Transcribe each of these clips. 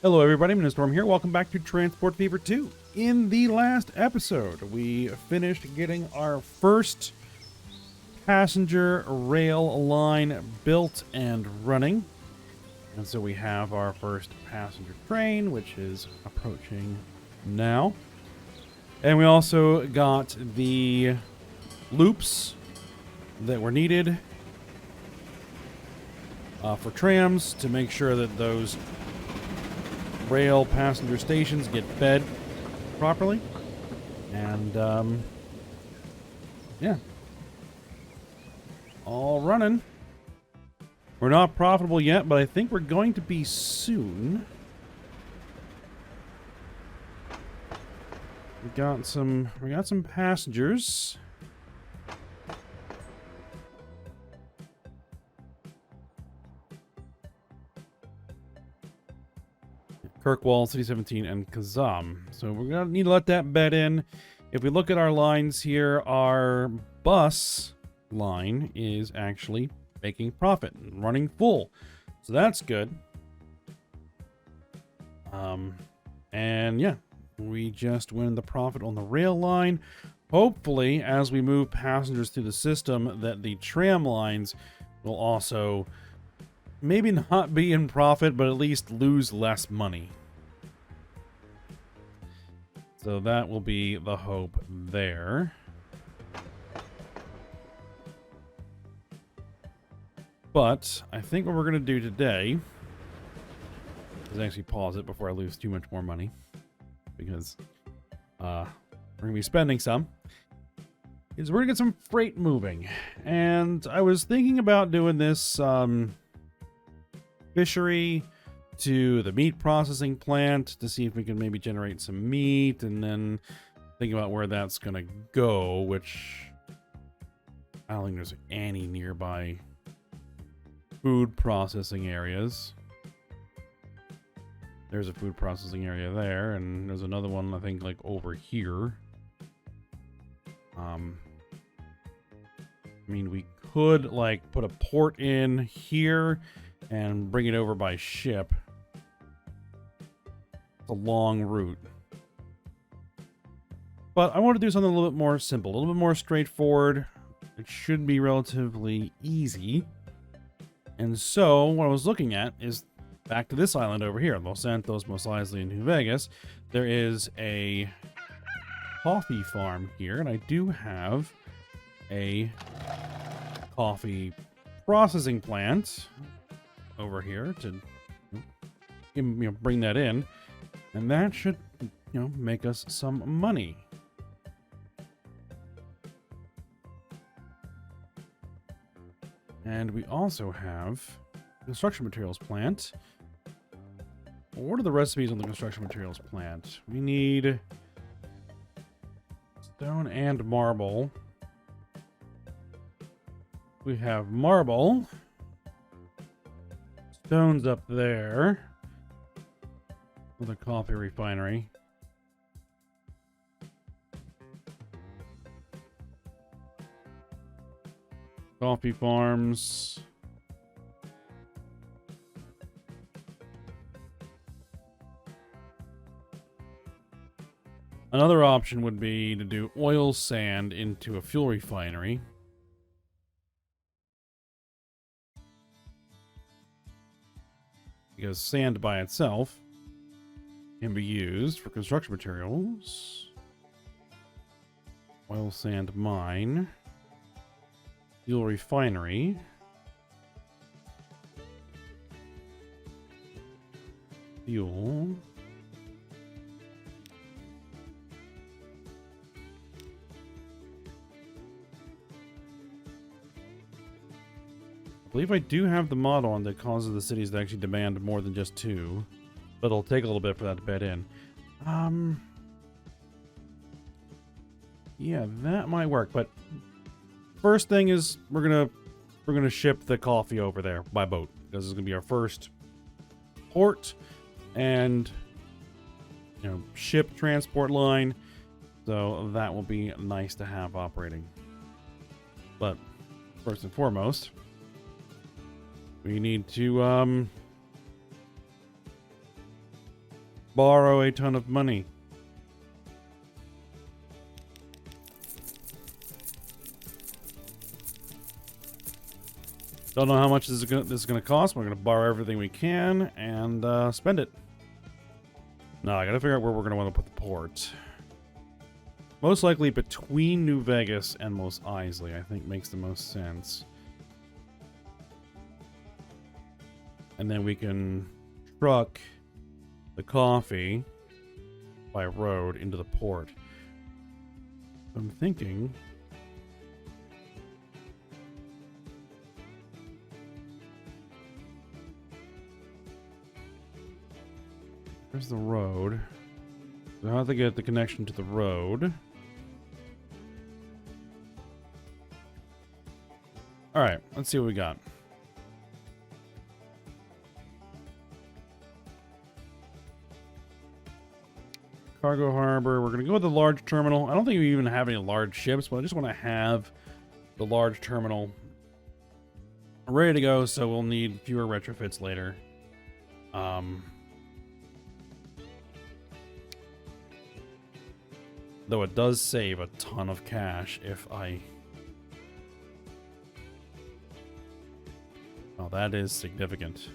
Hello everybody, I'm Storm here. Welcome back to Transport Fever 2. In the last episode, we finished getting our first passenger rail line built and running. And so we have our first passenger train, which is approaching now. And we also got the loops that were needed for trams to make sure that those rail passenger stations get fed properly. And yeah, all running. We're not profitable yet, but I think we're going to be soon. We got some passengers. Kirkwall, City 17, and Kazam. So we're going to need to let that bed in. If we look at our lines here, our bus line is actually making profit and running full. So that's good. And yeah, we just win the profit on the rail line. Hopefully, as we move passengers through the system, that the tram lines will also maybe not be in profit, but at least lose less money. So that will be the hope there. But I think what we're going to do today is actually pause it before I lose too much more money, because we're going to be spending some. Is we're going to get some freight moving. And I was thinking about doing this fishery to the meat processing plant to see if we can maybe generate some meat, and then think about where that's going to go, which I don't think there's any nearby food processing areas. There's a food processing area there, and there's another one, I think, like over here. I mean, we could like put a port in here and bring it over by ship. It's a long route. But I want to do something a little bit more simple, a little bit more straightforward. It should be relatively easy. And so what I was looking at is back to this island over here, Los Santos, Mos Eisley, and New Vegas. There is a coffee farm here, and I do have a coffee processing plant over here to bring that in, and that should make us some money. And we also have a construction materials plant. What are the recipes on the construction materials plant? We need stone and marble. We have marble. Stone's up there for the coffee refinery. Coffee farms. Another option would be to do oil sand into a fuel refinery. Because sand by itself can be used for construction materials. Oil sand mine. Fuel refinery. Fuel. I believe I do have the mod on that causes the cities to actually demand more than just 2. But it'll take a little bit for that to bed in. Yeah, that might work, but first thing is we're gonna ship the coffee over there by boat, because it's gonna be our first port and ship transport line, so that will be nice to have operating. But first and foremost, we need to borrow a ton of money. Don't know how much this is gonna cost. We're gonna borrow everything we can and spend it. Now I gotta figure out where we're gonna want to put the port. Most likely between New Vegas and Mos Eisley, I think makes the most sense. And then we can truck the coffee by road into the port. I'm thinking... There's the road. So how do they get the connection to the road? Alright, let's see what we got. Cargo harbor. We're going to go with the large terminal. I don't think we even have any large ships, but I just want to have the large terminal ready to go, so we'll need fewer retrofits later. Though it does save a ton of cash if I... Oh, that is significant.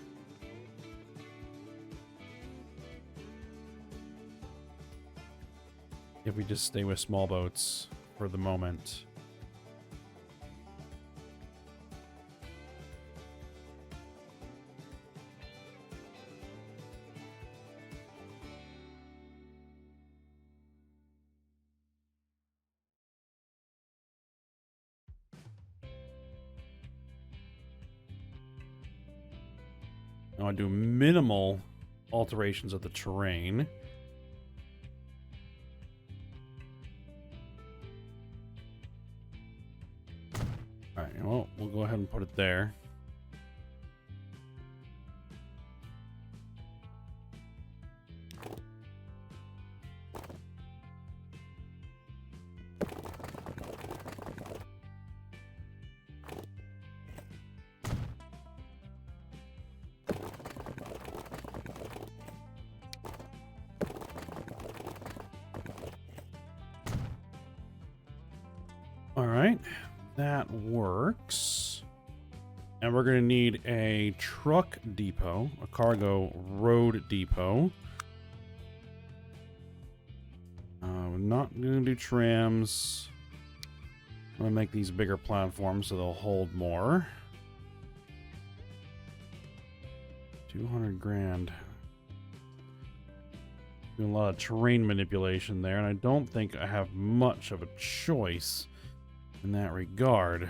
If we just stay with small boats for the moment. Now I do minimal alterations of the terrain. Alright, well, we'll go ahead and put it there. Alright, that works. And we're going to need a truck depot, a cargo road depot. We're not going to do trams. I'm going to make these bigger platforms so they'll hold more. 200 grand. Doing a lot of terrain manipulation there, and I don't think I have much of a choice in that regard.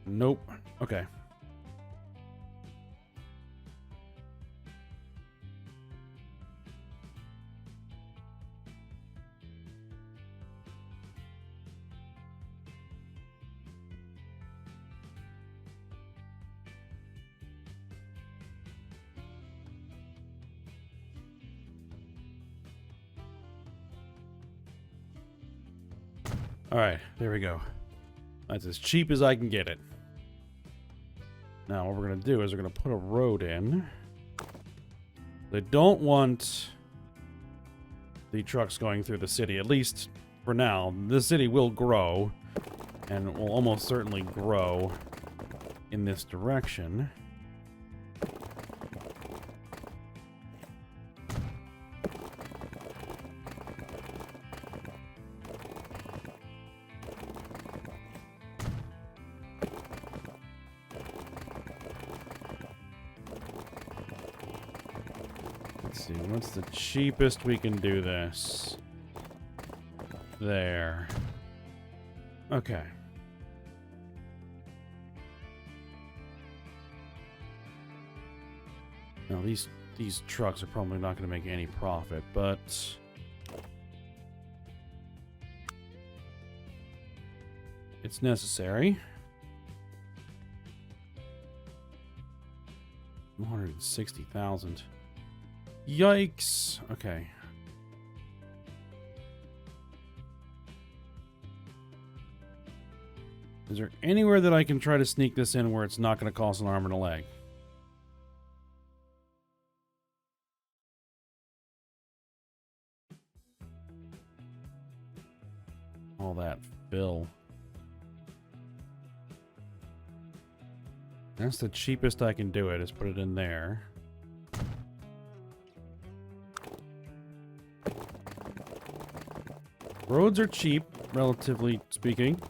Nope. Okay. All right, there we go. That's as cheap as I can get it. Now what we're going to do is we're going to put a road in. They don't want the trucks going through the city, at least for now. The city will grow, and it will almost certainly grow in this direction. Let's see, what's the cheapest we can do this? There. Okay. Now these trucks are probably not going to make any profit, but it's necessary. 260,000. Yikes. Okay. Is there anywhere that I can try to sneak this in where it's not going to cost an arm and a leg? All that fill. That's the cheapest I can do it, is put it in there. Roads are cheap, relatively speaking.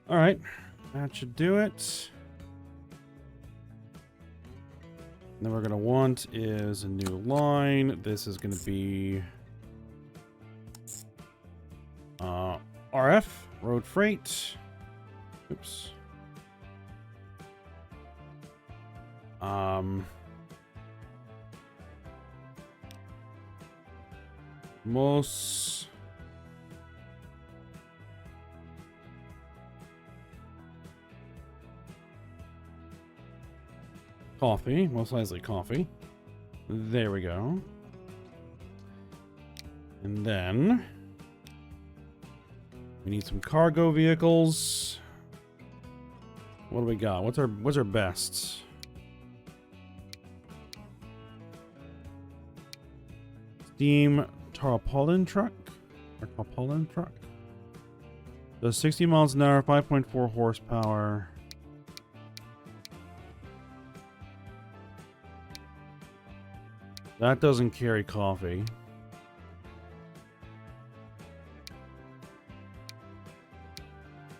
All right, that should do it. And then we're gonna want is a new line. This is gonna be RF, road freight. Oops. Most coffee, most likely coffee. There we go. And then we need some cargo vehicles. What do we got? What's our best? Steam tarpaulin truck? Or tarpaulin truck? Does 60 miles an hour, 5.4 horsepower. That doesn't carry coffee.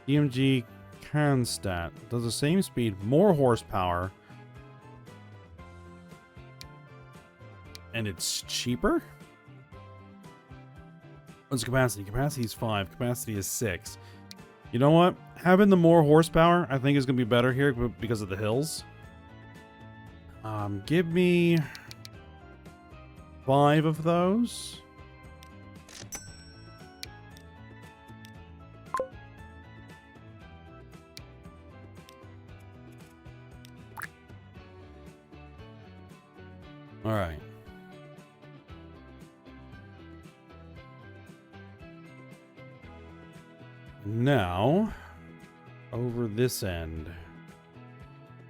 DMG Canstat does the same speed, more horsepower. And it's cheaper? What's capacity? Capacity is 5. Capacity is 6. You know what? Having the more horsepower, I think, is going to be better here because of the hills. Give me 5 of those. All right. Now, over this end.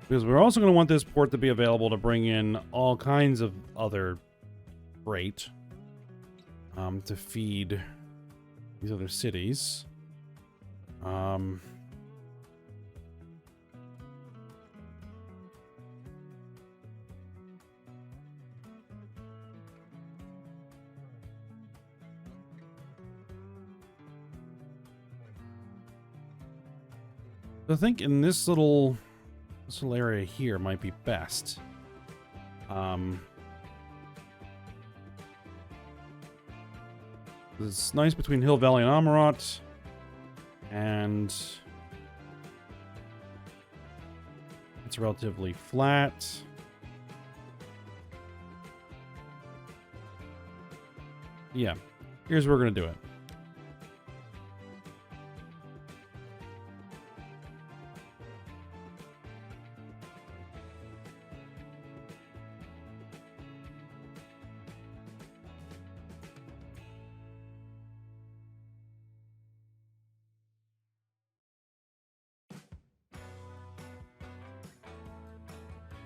Because we're also going to want this port to be available to bring in all kinds of other freight to feed these other cities. I think in this little area here might be best. It's nice between Hill Valley and Amarat, and it's relatively flat. Yeah, here's where we're gonna do it.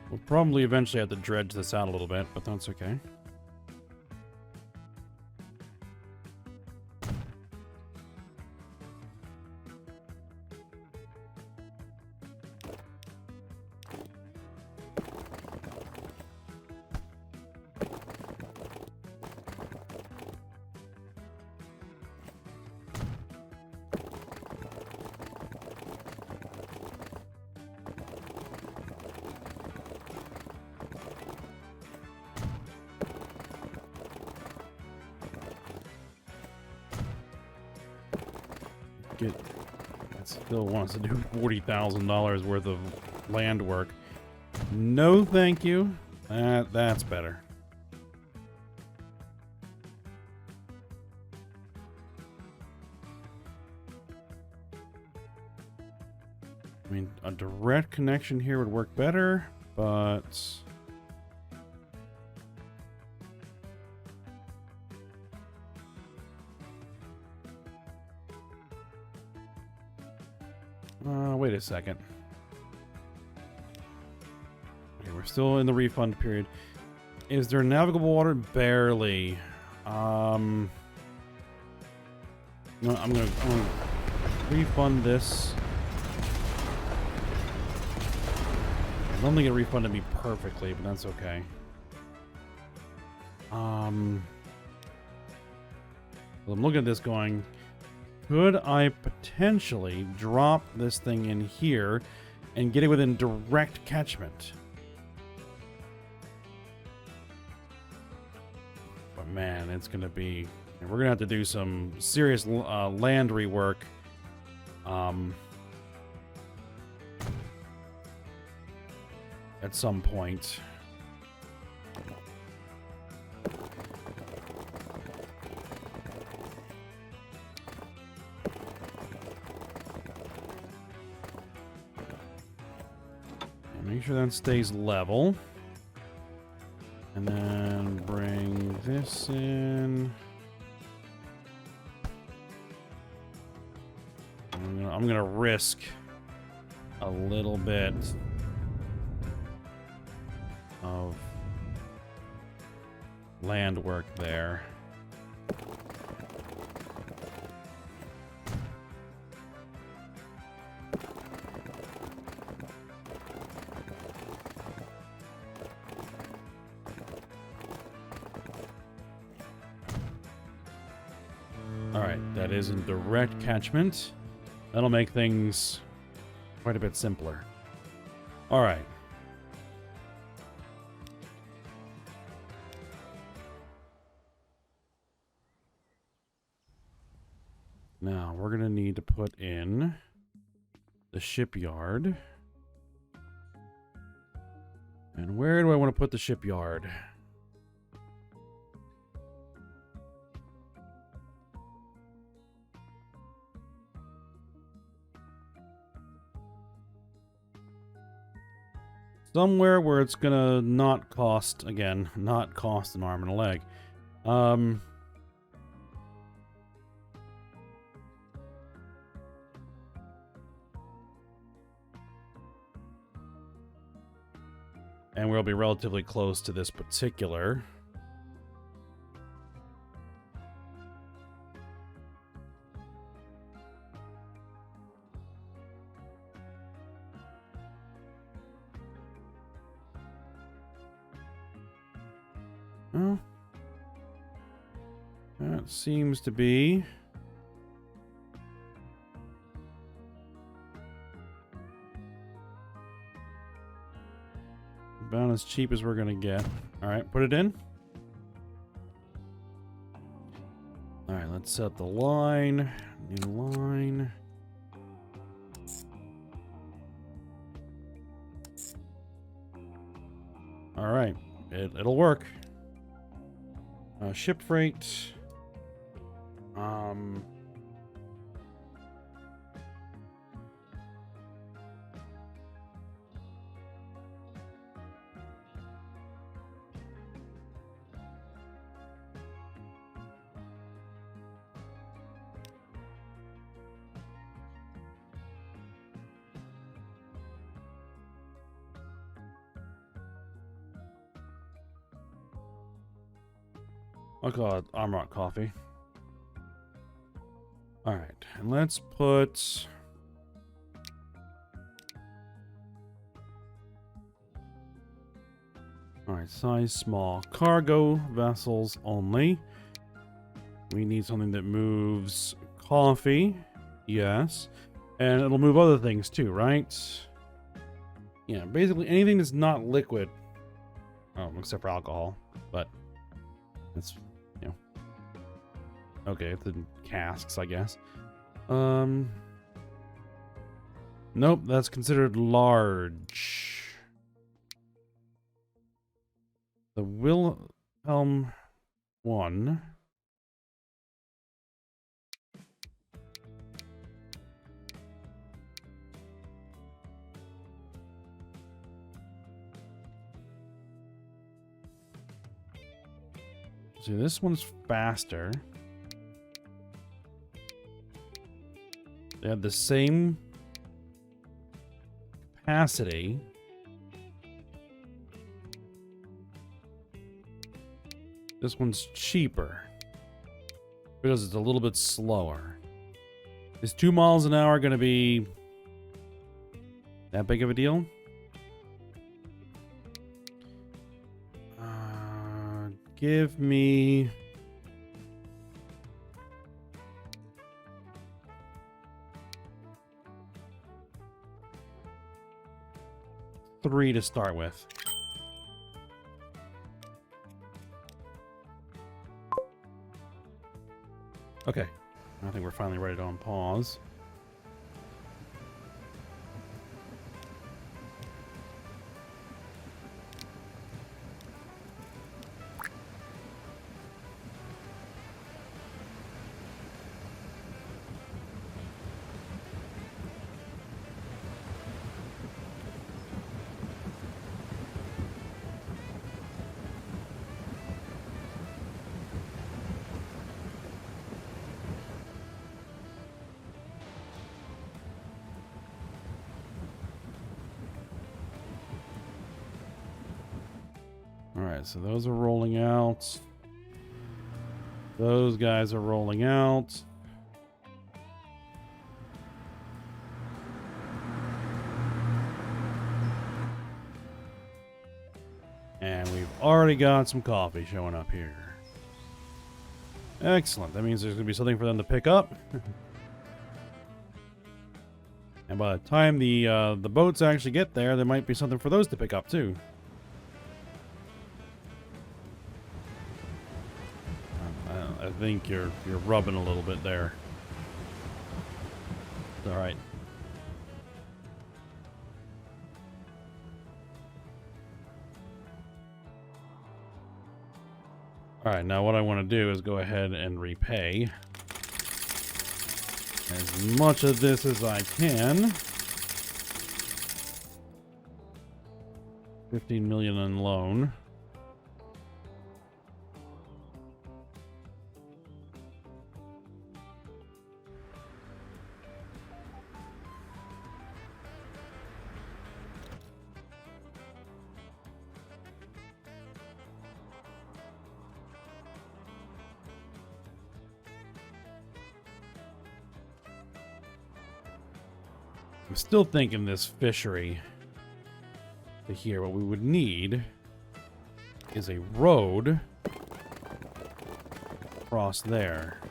We'll probably eventually have to dredge this out a little bit, but that's okay. get... I still want us to do $40,000 worth of land work. No, thank you. That's better. I mean, a direct connection here would work better, but... wait a second. Okay, we're still in the refund period. Is there navigable water? Barely. No, I'm gonna refund this. I don't think it refunded me perfectly, but that's okay. I'm looking at this going, could I potentially drop this thing in here and get it within direct catchment? But man, it's going to be... we're going to have to do some serious land rework. At some point. Make sure that stays level. And then bring this in. I'm gonna risk a little bit of land work there. Alright, that is in direct catchment. That'll make things quite a bit simpler. Alright. Now, we're going to need to put in the shipyard. And where do I want to put the shipyard? Somewhere where it's gonna not cost, again, not cost an arm and a leg. And we'll be relatively close to this particular. Well, that seems to be about as cheap as we're gonna get. All right, put it in. All right, let's set the line. New line. All right, it'll work. Ship freight. I'll call it Armrock Coffee. Alright, and let's put... Alright, size small. Cargo vessels only. We need something that moves coffee. Yes. And it'll move other things too, right? Yeah, basically anything that's not liquid. Oh, except for alcohol. But it's, you know. Okay, it's in casks, I guess. Nope, that's considered large. The Wilhelm 1. See, this one's faster. They have the same capacity. This one's cheaper because it's a little bit slower. Is 2 miles an hour going to be that big of a deal? Give me... three to start with. Okay. I think we're finally ready to unpause. Alright, so those are rolling out. Those guys are rolling out. And we've already got some coffee showing up here. Excellent. That means there's going to be something for them to pick up. And by the time the boats actually get there, there might be something for those to pick up too. I think you're rubbing a little bit there. It's all right. All right, now what I want to do is go ahead and repay as much of this as I can. 15 million in loan. I'm still thinking this fishery to here. What we would need is a road across there.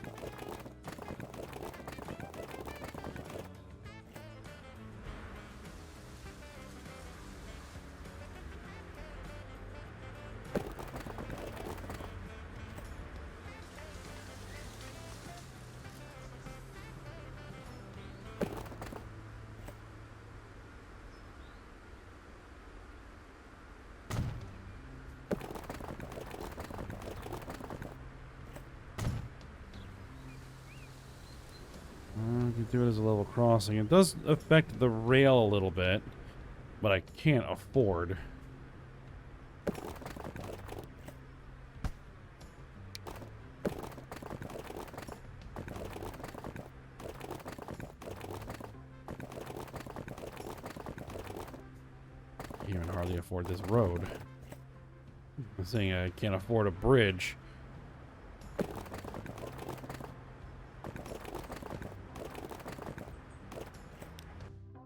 Do it as a level crossing. It does affect the rail a little bit, but I can't afford. Can't even hardly afford this road. I'm saying I can't afford a bridge.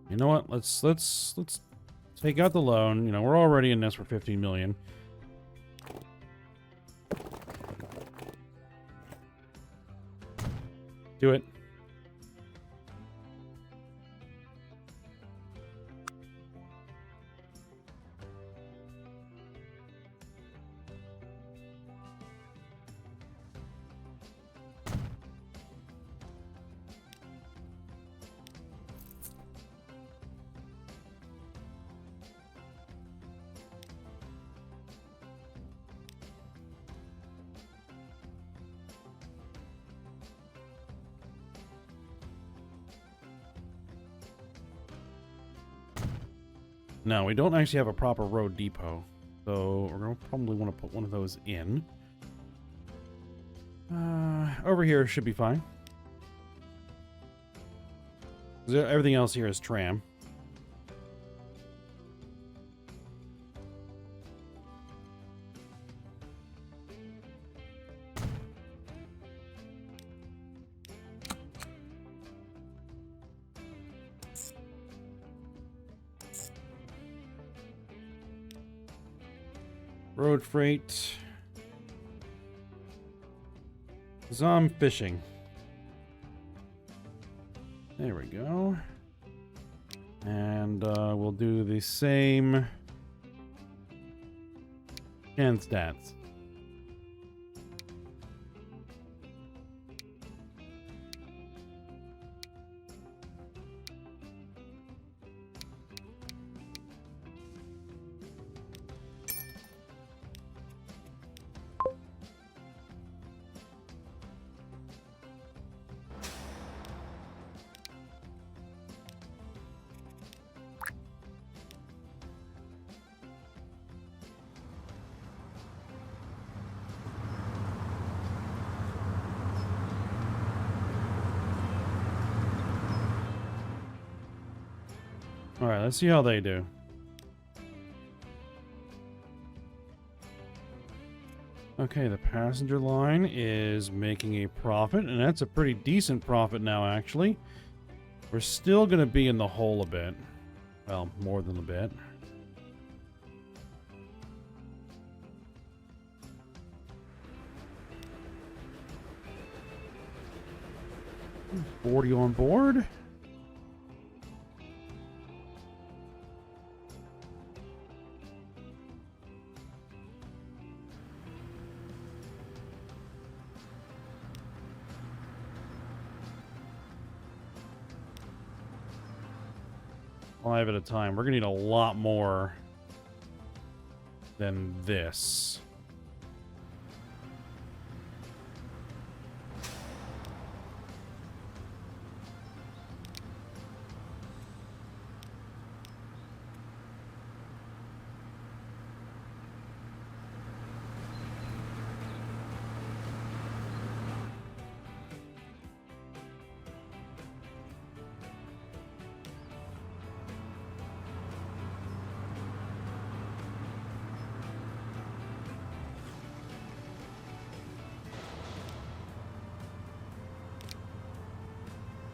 You know what? Let's take out the loan. You know, we're already in this for 15 million. Do it. No, we don't actually have a proper road depot. So we're going to probably want to put one of those in. Over here should be fine. Everything else here is tram. Road freight. Zom fishing. There we go. And we'll do the same can stats. All right, let's see how they do. Okay, the passenger line is making a profit, and that's a pretty decent profit now, actually. We're still going to be in the hole a bit. Well, more than a bit. $40 on board. Five at a time. We're gonna need a lot more than this.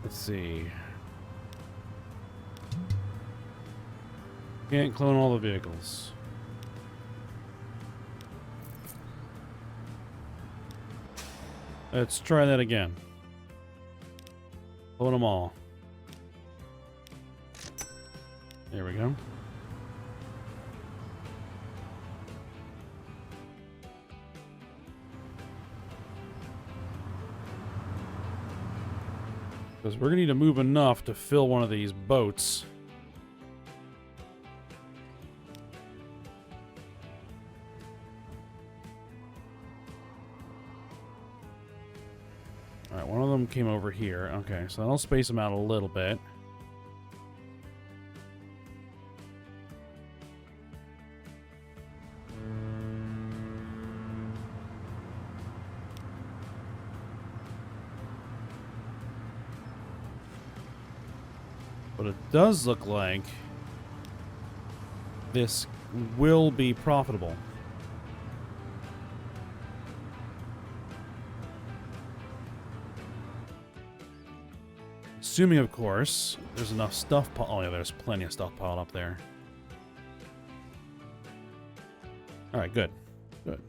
Let's see. Can't clone all the vehicles. Let's try that again. Clone them all. There we go. Because we're going to need to move enough to fill one of these boats. Alright, one of them came over here. Okay, so I'll space them out a little bit. But it does look like this will be profitable. Assuming, of course, there's enough stuff. Oh, yeah, there's plenty of stuff piled up there. All right, good. Good.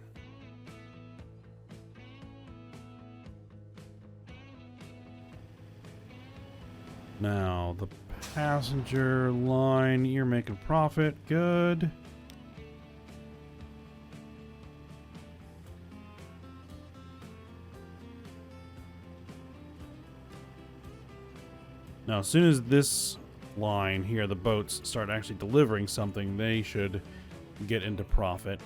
Now, the passenger line, you're making profit. Good. Now, as soon as this line here, the boats, start actually delivering something, they should get into profit.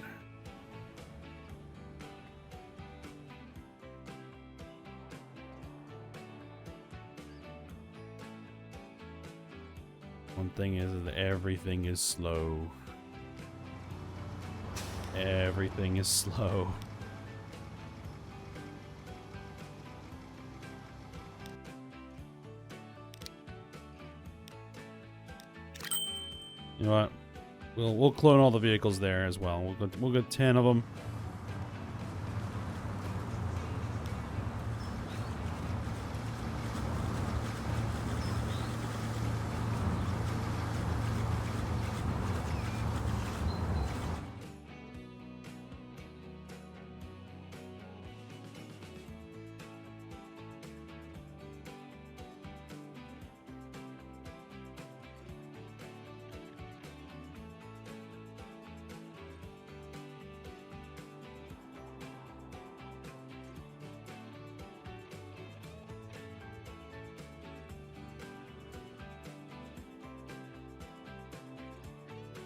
One thing is that everything is slow. Everything is slow. You know what? We'll clone all the vehicles there as well. We'll get 10 of them.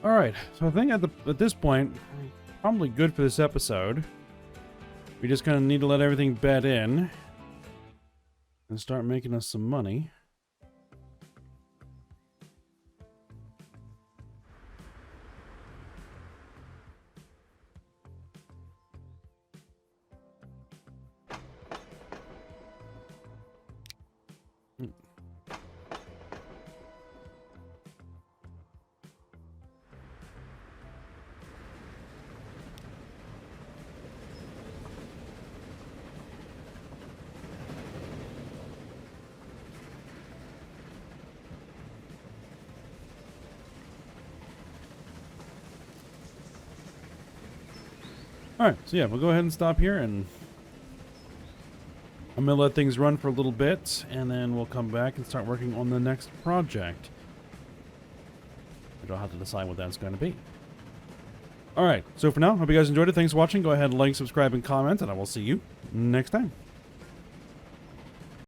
Alright, so I think at this point, probably good for this episode. We just kind of need to let everything bed in and start making us some money. Alright, so yeah, we'll go ahead and stop here, and I'm going to let things run for a little bit, and then we'll come back and start working on the next project. I don't have to decide what that's going to be. Alright, so for now, hope you guys enjoyed it. Thanks for watching. Go ahead and like, subscribe, and comment, and I will see you next time.